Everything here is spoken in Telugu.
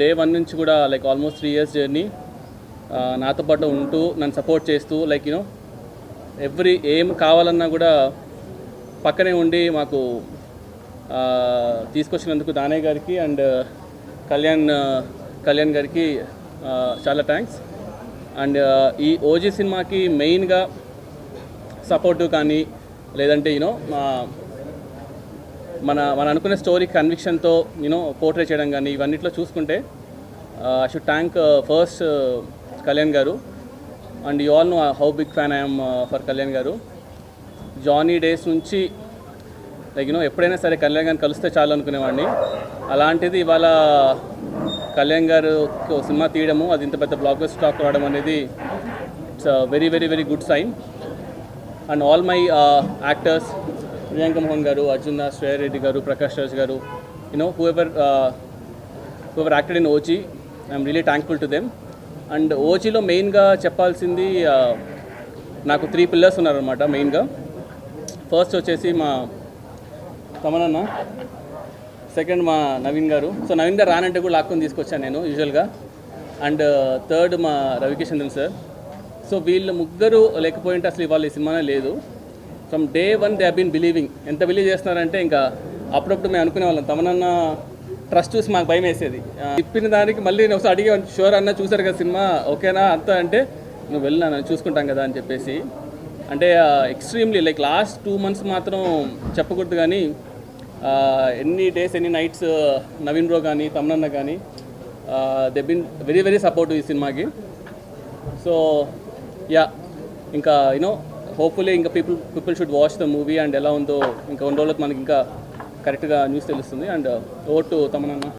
డే వన్ నుంచి కూడా లైక్ ఆల్మోస్ట్ 3 years జర్నీ నాతో పాటు ఉంటూ నన్ను సపోర్ట్ చేస్తూ లైక్ ఎవ్రీ ఏం కావాలన్నా కూడా పక్కనే ఉండి మాకు తీసుకొచ్చినందుకు దానయ్య గారికి అండ్ కళ్యాణ్ గారికి చాలా థ్యాంక్స్. అండ్ ఈ ఓజీ సినిమాకి మెయిన్గా సపోర్టు కానీ లేదంటే మన అనుకునే స్టోరీ కన్విక్షన్తో పోర్ట్రే చేయడం కానీ ఇవన్నిట్లో చూసుకుంటే I should thank first Kalyan garu. And you all know how big fan I'm for Kalyan garu. Johnny days నుంచి లైక్ ఎప్పుడైనా సరే కళ్యాణ్ గారిని కలిస్తే చాలు అనుకునేవాడిని. అలాంటిది ఇవాళ కళ్యాణ్ గారు సినిమా తీయడము, అది ఇంత పెద్ద బ్లాక్ బస్టర్ టాక్ రావడం అనేది it's very very very good sign. And all my actors, Priyanka Mohan గారు, అర్జున్ దాస్, శ్రేయ రెడ్డి గారు, Prakash Raj garu, whoever acted in OG, I'm really thankful to them. And ఓజీలో మెయిన్గా చెప్పాల్సింది నాకు 3 పిల్లర్స్ ఉన్నారనమాట మెయిన్గా. ఫస్ట్ వచ్చేసి మా తమనన్న, సెకండ్ మా నవీన్ గారు. సో నవీన్ గారు రానంటే కూడా లాక్కొని తీసుకొచ్చాను నేను యూజువల్గా. అండ్ థర్డ్ మా రవికిషంద్రన్ సార్. సో వీళ్ళు ముగ్గురు లేకపోయింటే అసలు ఇవాళ ఈ సినిమానే లేదు. From day one they have been believing. ఎంత బిలీవ్ చేస్తున్నారంటే ఇంకా అప్పుడప్పుడు మేము అనుకునే వాళ్ళం, తమనన్న ట్రస్ట్ చూసి మాకు భయం వేసేది. ఇప్పిన దానికి మళ్ళీ నేను ఒకసారి అడిగే, షూర్ అన్న చూసారు కదా సినిమా ఓకేనా అంతా అంటే, నువ్వు వెళ్ళినా నేను చూసుకుంటాం కదా అని చెప్పేసి. అంటే ఎక్స్ట్రీమ్లీ లైక్ లాస్ట్ 2 months మాత్రం చెప్పకూడదు కానీ ఎన్ని డేస్ ఎన్ని నైట్స్ నవీన్ బ్రో కానీ తమనన్న కానీ they been very very supportive ఈ సినిమాకి. సో యా, ఇంకా హోప్ఫుల్లీ ఇంకా people should watch the movie and ఎలా ఉందో ఇంకా 2 రోజులకు మనకి ఇంకా కరెక్ట్గా న్యూస్ తెలుస్తుంది. And over to తమనన్న.